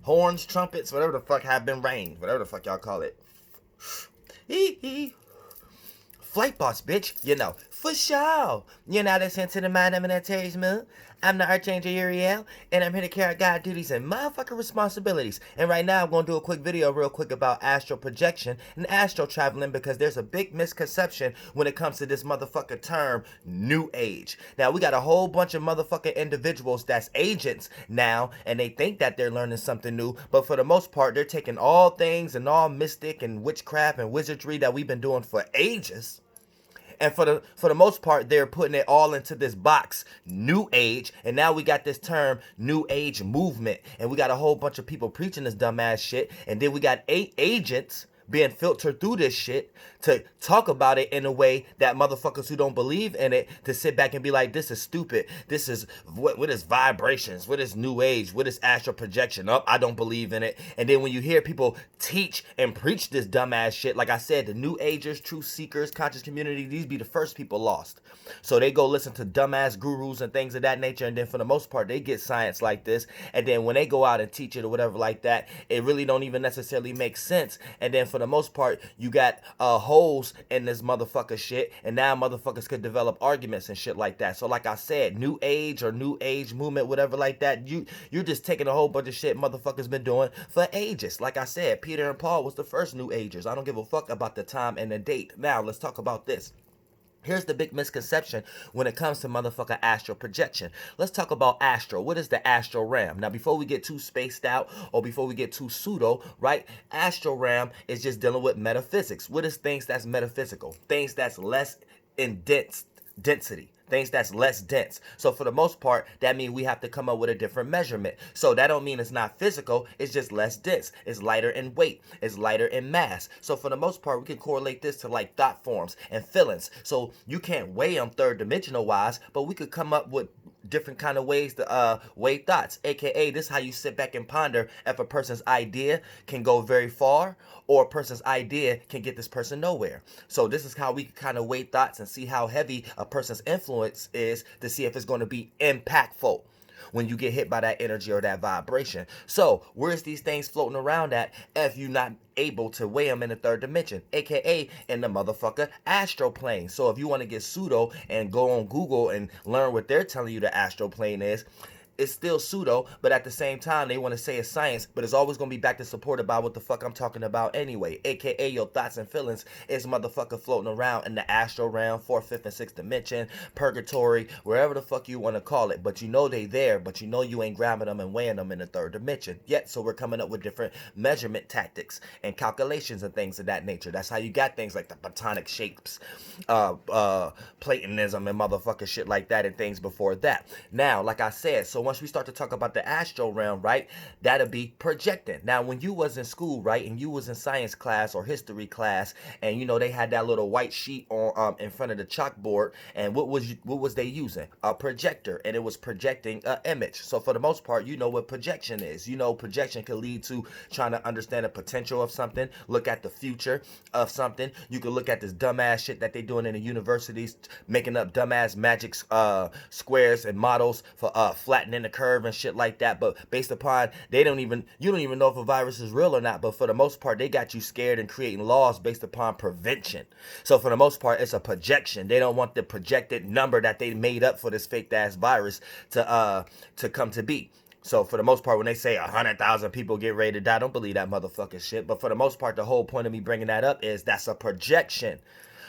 horns, trumpets, whatever the fuck have been rained, whatever the fuck y'all call it. Flight boss, bitch, you know, for sure. You're now listening to the Mind Eminentaries Moon. I'm the Archangel Uriel, and I'm here to carry out God duties and motherfucking responsibilities. And right now, I'm going to do a quick video real quick about astral projection and astral traveling because there's a big misconception when it comes to this motherfucker term, New Age. Now, we got a whole bunch of motherfucking individuals that's agents now, and they think that they're learning something new, but for the most part, they're taking all things and all mystic and witchcraft and wizardry that we've been doing for ages, and for the most part, they're putting it all into this box, New Age. And now we got this term, New Age movement. And we got a whole bunch of people preaching this dumbass shit. And then we got 8 agents being filtered through this shit to talk about it in a way that motherfuckers who don't believe in it to sit back and be like, this is stupid. This is what is vibrations? What is New Age? What is astral projection? Oh, I don't believe in it. And then when you hear people teach and preach this dumbass shit, like I said, the New Agers, truth seekers, conscious community, these be the first people lost. So they go listen to dumbass gurus and things of that nature, and then for the most part, they get science like this. And then when they go out and teach it or whatever like that, it really don't even necessarily make sense. And then for the most part, you got holes in this motherfucker shit, and now motherfuckers could develop arguments and shit like that. So like I said, New Age or New Age movement, whatever like that, you're just taking a whole bunch of shit motherfuckers been doing for ages. Like I said, Peter and Paul was the first New Agers. I don't give a fuck about the time and the date. Now let's talk about this. Here's the big misconception when it comes to motherfucker astral projection. Let's talk about astral. What is the astral realm? Now, before we get too spaced out or before we get too pseudo, right? Astral realm is just dealing with metaphysics. What is things that's metaphysical? Things that's less in density. Things that's less dense. So for the most part, that means we have to come up with a different measurement. So that don't mean it's not physical, it's just less dense. It's lighter in weight, it's lighter in mass. So for the most part, we can correlate this to like thought forms and feelings. So you can't weigh them third dimensional wise, but we could come up with different kind of ways to weigh thoughts, aka this is how you sit back and ponder if a person's idea can go very far or a person's idea can get this person nowhere. So this is how we can kind of weigh thoughts and see how heavy a person's influence is to see if it's going to be impactful when you get hit by that energy or that vibration. So where's these things floating around at if you're not able to weigh them in the third dimension, aka in the motherfucker astral plane? So if you want to get pseudo and go on Google and learn what they're telling you the astral plane is, it's still pseudo, but at the same time, they want to say it's science, but it's always going to be back to supported by what the fuck I'm talking about anyway, aka your thoughts and feelings is motherfucker floating around in the astral realm, 4th, 5th, and 6th dimension, purgatory, wherever the fuck you want to call it, but you know they there, but you know you ain't grabbing them and weighing them in the 3rd dimension yet. So we're coming up with different measurement tactics and calculations and things of that nature. That's how you got things like the platonic shapes, Platonism and motherfucker shit like that and things before that. Now, like I said, so once we start to talk about the astral realm, right, that'll be projecting. Now, when you was in school, right, and you was in science class or history class, and you know they had that little white sheet on in front of the chalkboard, and what was they using? A projector, and it was projecting an image. So for the most part, you know what projection is. You know projection can lead to trying to understand the potential of something, look at the future of something. You can look at this dumbass shit that they doing in the universities, making up dumbass magic squares and models for flattening the curve and shit like that, but based upon you don't even know if a virus is real or not, but for the most part they got you scared and creating laws based upon prevention. So for the most part it's a projection. They don't want the projected number that they made up for this fake ass virus to come to be. So for the most part, when they say 100,000 people get ready to die, don't believe that motherfucking shit. But for the most part, the whole point of me bringing that up is that's a projection.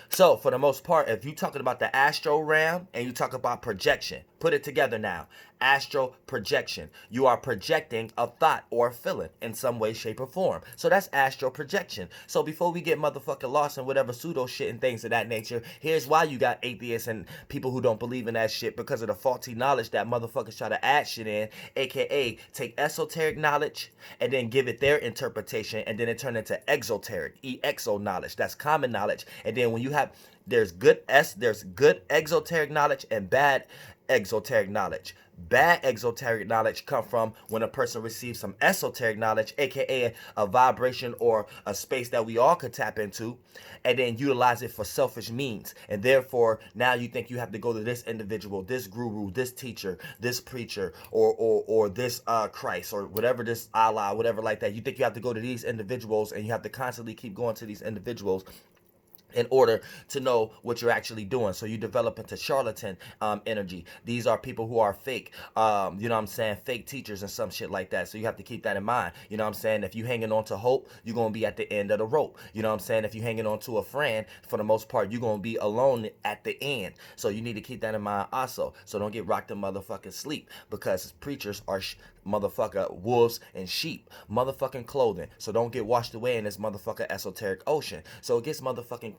So for the most part, if you're talking about the astral realm and you talk about projection, put it together now. Astral projection. You are projecting a thought or a feeling in some way, shape, or form. So that's astral projection. So before we get motherfucking lost in whatever pseudo shit and things of that nature, here's why you got atheists and people who don't believe in that shit, because of the faulty knowledge that motherfuckers try to add shit in, aka take esoteric knowledge and then give it their interpretation, and then it turn into exoteric, exo knowledge. That's common knowledge. And then when you have, there's good exoteric knowledge and bad exoteric knowledge. Bad exoteric knowledge come from when a person receives some esoteric knowledge, aka a vibration or a space that we all could tap into, and then utilize it for selfish means. And therefore, now you think you have to go to this individual, this guru, this teacher, this preacher, or this Christ, or whatever, this Allah, whatever like that. You think you have to go to these individuals, and you have to constantly keep going to these individuals in order to know what you're actually doing. So you develop into charlatan energy. These are people who are fake, you know what I'm saying, fake teachers and some shit like that. So you have to keep that in mind. You know what I'm saying? If you hanging on to hope, you're going to be at the end of the rope. You know what I'm saying? If you hanging on to a friend, for the most part, you're going to be alone at the end. So you need to keep that in mind also. So don't get rocked in motherfucking sleep, because preachers are motherfucker wolves and sheep motherfucking clothing. So don't get washed away in this motherfucker esoteric ocean. So it gets motherfucking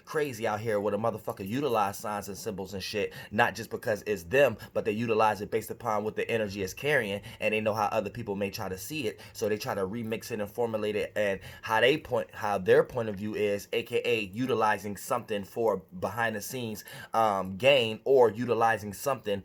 crazy out here where the motherfucker utilize signs and symbols and shit, not just because it's them, but they utilize it based upon what the energy is carrying, and they know how other people may try to see it, so they try to remix it and formulate it, and how their point of view is, aka utilizing something for behind the scenes gain, or utilizing something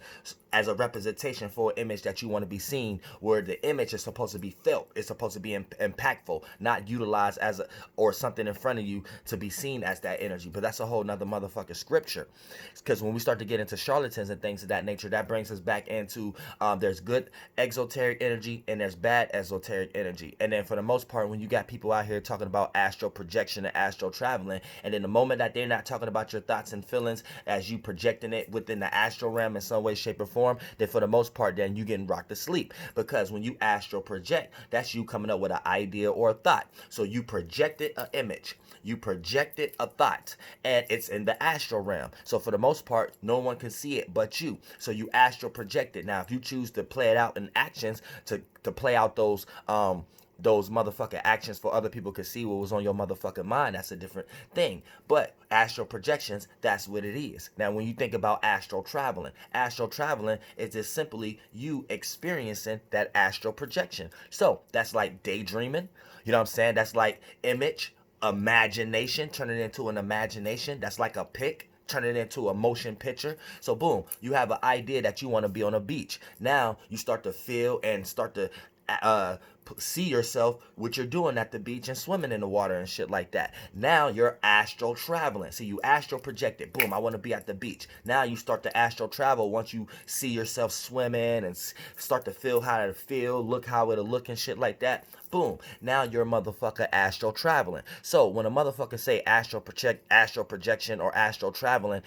as a representation for an image that you want to be seen, where the image is supposed to be felt, it's supposed to be impactful, not utilized as a, or something in front of you to be seen as that energy. But that's a whole nother motherfucking scripture, because when we start to get into charlatans and things of that nature, that brings us back into there's good exoteric energy and there's bad esoteric energy. And then for the most part, when you got people out here talking about astral projection and astral traveling, and then the moment that they're not talking about your thoughts and feelings as you projecting it within the astral realm in some way, shape, or form, then for the most part, then you getting rocked to sleep. Because when you astral project, that's you coming up with an idea or a thought. So you projected an image, you projected a thought, and it's in the astral realm. So for the most part, no one can see it but you. So you astral project it. Now, if you choose to play it out in actions, to play out those motherfucking actions for other people to see what was on your motherfucking mind, that's a different thing. But astral projections, that's what it is. Now, when you think about astral traveling is just simply you experiencing that astral projection. So that's like daydreaming, you know what I'm saying? That's like image, imagination, turn it into an imagination. That's like a pic, turn it into a motion picture. So boom, you have an idea that you want to be on a beach. Now you start to feel and start to uh see yourself what you're doing at the beach and swimming in the water and shit like that. Now you're astral traveling. See, you astral projected. Boom, I want to be at the beach. Now you start to astral travel once you see yourself swimming and start to feel how it'll feel, look how it'll look and shit like that. Boom, now you're a motherfucker astral traveling. So when a motherfucker say astral projection or astral traveling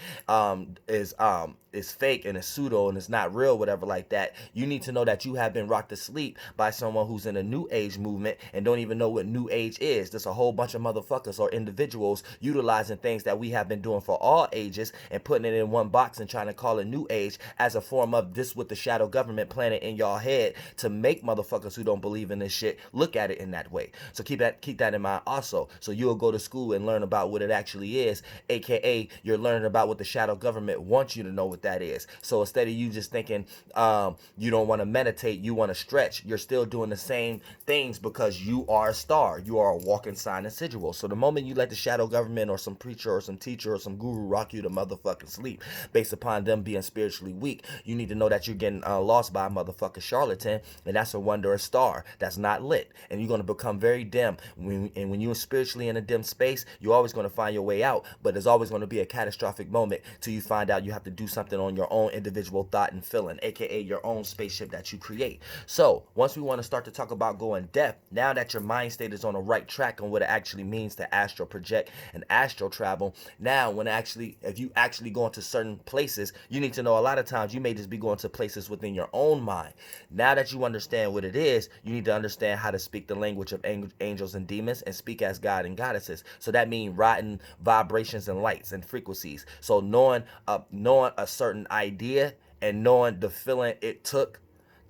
is fake and it's pseudo and it's not real, whatever like that, you need to know that you have been rocked to sleep by someone who's in a new age movement and don't even know what new age is. There's a whole bunch of motherfuckers or individuals utilizing things that we have been doing for all ages and putting it in one box and trying to call it new age as a form of this what the shadow government planted in y'all head to make motherfuckers who don't believe in this shit look at it in that way. So keep that in mind also. So you'll go to school and learn about what it actually is, aka you're learning about what the shadow government wants you to know what that is. So instead of you just thinking you don't want to meditate, you want to stretch, you're still doing the same things because you are a star. You are a walking sign and sigil. So the moment you let the shadow government or some preacher or some teacher or some guru rock you to motherfucking sleep based upon them being spiritually weak, you need to know that you're getting lost by a motherfucking charlatan, and that's a wondrous star that's not lit, and you're going to become very dim. When you're spiritually in a dim space, you're always going to find your way out, but there's always going to be a catastrophic moment till you find out you have to do something on your own individual thought and feeling, aka your own spaceship that you create. So once we want to start to talk about going deaf, now that your mind state is on the right track on what it actually means to astral project and astral travel, now if you actually go into certain places, you need to know a lot of times you may just be going to places within your own mind. Now that you understand what it is, you need to understand how to speak the language of angels and demons and speak as God and goddesses. So that means riding vibrations and lights and frequencies. So knowing a certain idea and knowing the feeling it took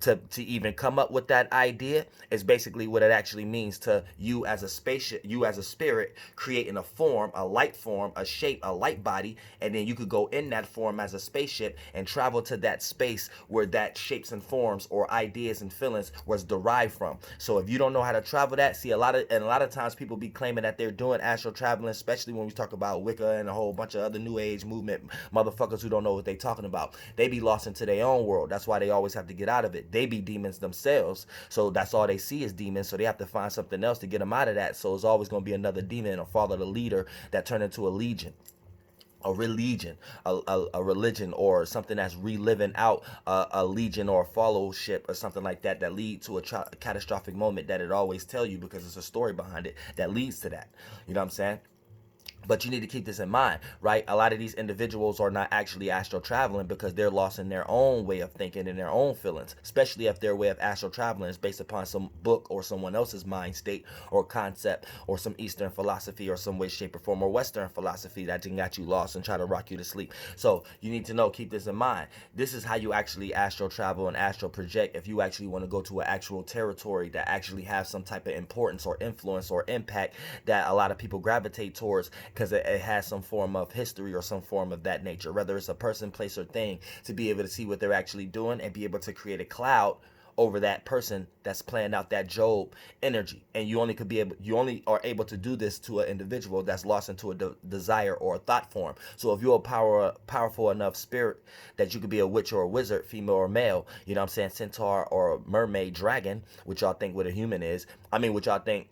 to even come up with that idea is basically what it actually means to you as a spaceship, you as a spirit, creating a form, a light form, a shape, a light body, and then you could go in that form as a spaceship and travel to that space where that shapes and forms or ideas and feelings was derived from. So if you don't know how to travel that, see a lot of times people be claiming that they're doing astral traveling, especially when we talk about Wicca and a whole bunch of other new age movement motherfuckers who don't know what they talking about. They be lost into their own world. That's why they always have to get out of it. They be demons themselves, so that's all they see is demons, so they have to find something else to get them out of that. So it's always going to be another demon or follow the leader that turn into a legion, a religion, a religion, or something that's reliving out a legion or a fellowship or something like that that lead to a catastrophic moment that it always tell you, because it's a story behind it that leads to that. You know what I'm saying? But you need to keep this in mind, right? A lot of these individuals are not actually astral traveling because they're lost in their own way of thinking and their own feelings, especially if their way of astral traveling is based upon some book or someone else's mind state or concept or some Eastern philosophy or some way, shape, or form, or Western philosophy that just got you lost and try to rock you to sleep. So you need to know, keep this in mind. This is how you actually astral travel and astral project if you actually want to go to an actual territory that actually has some type of importance or influence or impact that a lot of people gravitate towards, because it has some form of history or some form of that nature, whether it's a person, place, or thing, to be able to see what they're actually doing and be able to create a cloud over that person that's playing out that Job energy. And you only are able to do this to an individual that's lost into a desire or a thought form. So if you're a powerful enough spirit that you could be a witch or a wizard, female or male, you know what I'm saying, centaur or mermaid, dragon, which y'all think what a human is. I mean, what y'all think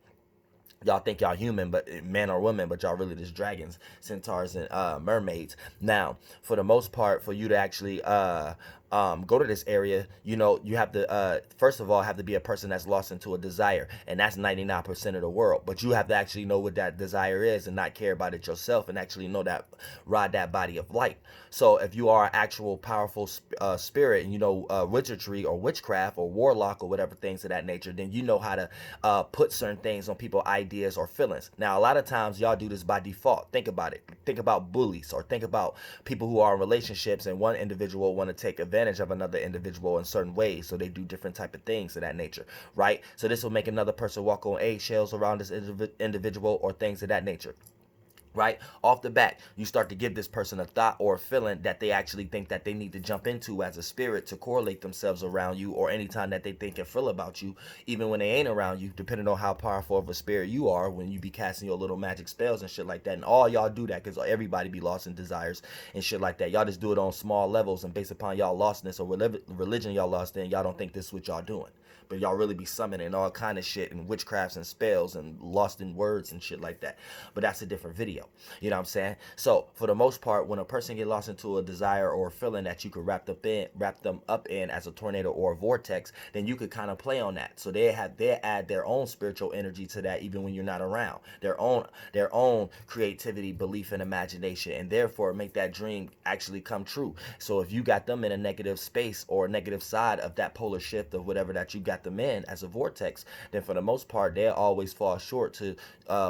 y'all human, but man or woman, but y'all really just dragons, centaurs, and mermaids. Now, for the most part, for you to actually go to this area, you know, you have to first of all have to be a person that's lost into a desire, and that's 99% of the world. But you have to actually know what that desire is and not care about it yourself, and actually know that, ride that body of light. So if you are an actual powerful spirit, and you know wizardry or witchcraft or warlock or whatever things of that nature, then you know how to put certain things on people's ideas or feelings. Now, a lot of times y'all do this by default. Think about it. Think about bullies, or think about people who are in relationships and one individual want to take advantage of another individual in certain ways, so they do different type of things of that nature, right? So this will make another person walk on eggshells around this individual or things of that nature. Right off the bat, you start to give this person a thought or a feeling that they actually think that they need to jump into as a spirit to correlate themselves around you, or anytime that they think and feel about you, even when they ain't around you, depending on how powerful of a spirit you are, when you be casting your little magic spells and shit like that. And all y'all do that because everybody be lost in desires and shit like that. Y'all just do it on small levels, and based upon y'all lostness or religion y'all lost in, y'all don't think this is what y'all doing. But y'all really be summoning all kind of shit and witchcrafts and spells and lost in words and shit like that. But that's a different video. You know what I'm saying? So for the most part, when a person get lost into a desire or a feeling that you could wrap them up in as a tornado or a vortex, then you could kind of play on that. So they add their own spiritual energy to that, even when you're not around. Their own creativity, belief, and imagination, and therefore make that dream actually come true. So if you got them in a negative space or a negative side of that polar shift of whatever that you got them in as a vortex, then for the most part they'll always fall short to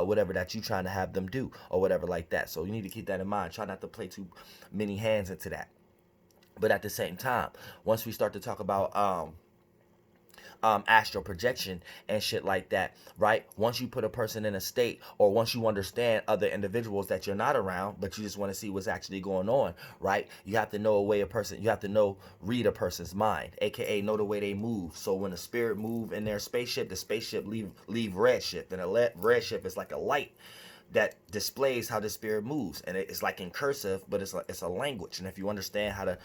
whatever that you trying to have them do or whatever like that. So you need to keep that in mind. Try not to play too many hands into that. But at the same time, once we start to talk about astral projection and shit like that, right? Once you put a person in a state, or once you understand other individuals that you're not around, but you just want to see what's actually going on, right? You have to know you have to know, read a person's mind, aka know the way they move. So when a spirit move in their spaceship, the spaceship leave red shift, and a red shift is like a light that displays how the spirit moves, and it's like in cursive, but it's a language. And if you understand how to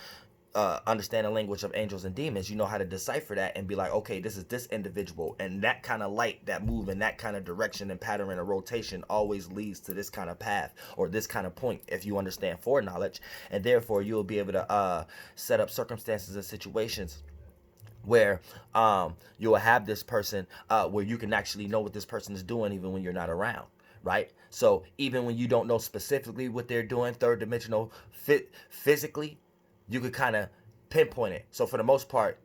understand the language of angels and demons, you know how to decipher that and be like, okay, this is this individual, and that kind of light that move in that kind of direction and pattern and rotation always leads to this kind of path or this kind of point, if you understand foreknowledge. And therefore you'll be able to set up circumstances and situations where you'll have this person where you can actually know what this person is doing even when you're not around, right? So even when you don't know specifically what they're doing, third dimensional physically, you could kind of pinpoint it. So for the most part,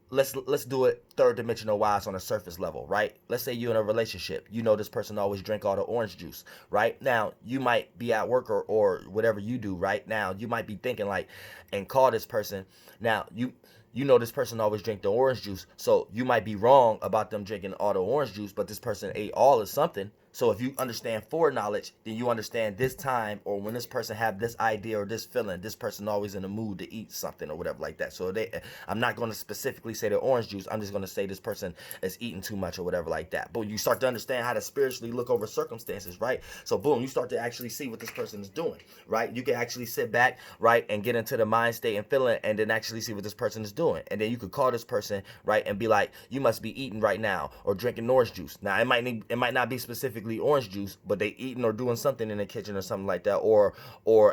let's do it third dimensional wise on a surface level, right? Let's say you're in a relationship. You know this person always drink all the orange juice, right? Now you might be at work or whatever you do right now. You might be thinking like, and call this person. Now you know this person always drink the orange juice, so you might be wrong about them drinking all the orange juice, but this person ate all or something. So if you understand foreknowledge, then you understand this time, or when this person have this idea or this feeling, this person always in the mood to eat something or whatever like that. So I'm not going to specifically say the orange juice. I'm just going to say this person is eating too much or whatever like that. But you start to understand how to spiritually look over circumstances, right? So boom, you start to actually see what this person is doing, right? You can actually sit back, right, and get into the mind state and feeling, and then actually see what this person is doing. And then you could call this person, right, and be like, you must be eating right now or drinking orange juice. Now it might not be specifically orange juice, but they eating or doing something in the kitchen or something like that, or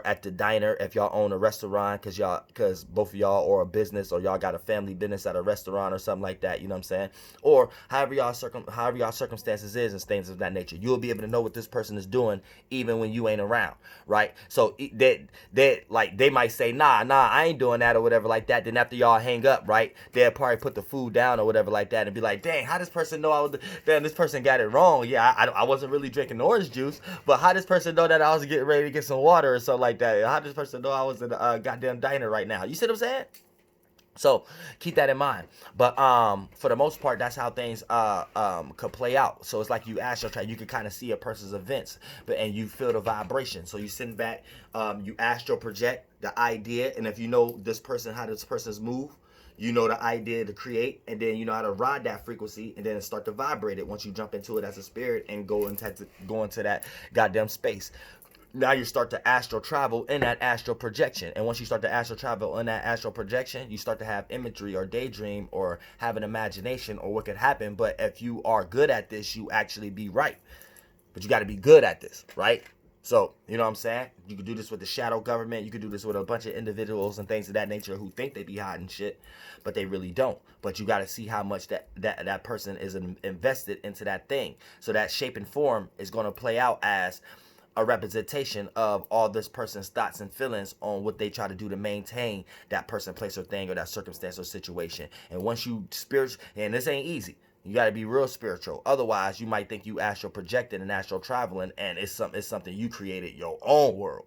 at the diner if y'all own a restaurant, because both of y'all, or a business, or y'all got a family business at a restaurant or something like that, you know what I'm saying? Or however y'all circumstances is and things of that nature, you'll be able to know what this person is doing even when you ain't around, right? So they might say, nah, I ain't doing that or whatever like that. Then after y'all hang up, right, they'll probably put the food down or whatever like that and be like, dang, how this person know damn, this person got it wrong. Yeah, I wasn't really drinking orange juice, but how this person know that I was getting ready to get some water or something like that? How does this person know I was in a goddamn diner right now? You see what I'm saying? So keep that in mind. But for the most part, that's how things could play out. So it's like you astral travel. You can kind of see a person's events, and you feel the vibration. So you sitting back, you astral project the idea, and if you know this person, how this person's move, you know the idea to create, and then you know how to ride that frequency, and then start to vibrate it once you jump into it as a spirit and go into that goddamn space. Now you start to astral travel in that astral projection. And once you start to astral travel in that astral projection, you start to have imagery or daydream or have an imagination or what could happen. But if you are good at this, you actually be right. But you got to be good at this, right? So, you know what I'm saying? You could do this with the shadow government. You could do this with a bunch of individuals and things of that nature who think they be hiding shit, but they really don't. But you got to see how much that person is invested into that thing. So that shape and form is going to play out as a representation of all this person's thoughts and feelings on what they try to do to maintain that person, place, or thing, or that circumstance or situation. And once you and this ain't easy. You got to be real spiritual. Otherwise, you might think you astral projecting and astral traveling, and it's something you created your own world.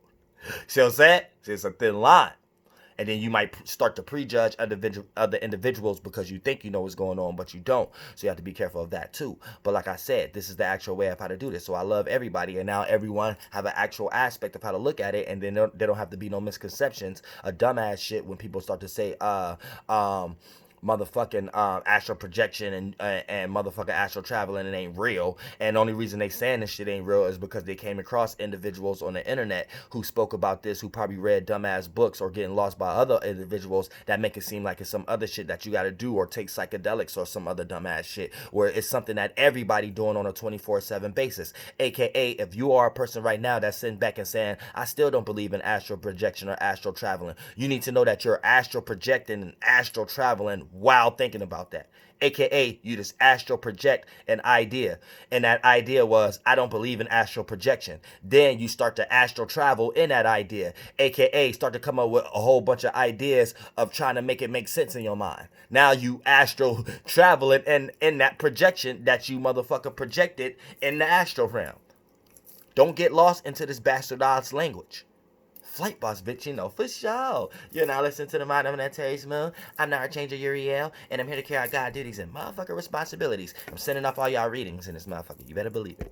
See what I'm saying? See, it's a thin line. And then you might start to prejudge other individuals because you think you know what's going on, but you don't. So you have to be careful of that too. But like I said, this is the actual way of how to do this. So I love everybody, and now everyone have an actual aspect of how to look at it, and then there don't have to be no misconceptions, a dumbass shit when people start to say, motherfucking astral projection and motherfucking astral traveling, it ain't real. And the only reason they saying this shit ain't real is because they came across individuals on the internet who spoke about this, who probably read dumbass books or getting lost by other individuals that make it seem like it's some other shit that you got to do, or take psychedelics or some other dumbass shit, where it's something that everybody doing on a 24/7 basis. AKA, if you are a person right now that's sitting back and saying, I still don't believe in astral projection or astral traveling, you need to know that you're astral projecting and astral traveling while thinking about that. AKA, you just astral project an idea, and that idea was, I don't believe in astral projection. Then you start to astral travel in that idea, AKA start to come up with a whole bunch of ideas of trying to make it make sense in your mind. Now you astral traveling in that projection that you motherfucker projected in the astral realm. Don't get lost into this bastardized language. Flight boss, bitch, you know, for sure. You're now listening to the Mind of an Terry's Moon. I'm the Archangel Uriel, and I'm here to carry out God duties and motherfucker responsibilities. I'm sending off all y'all readings in this motherfucker. You better believe it.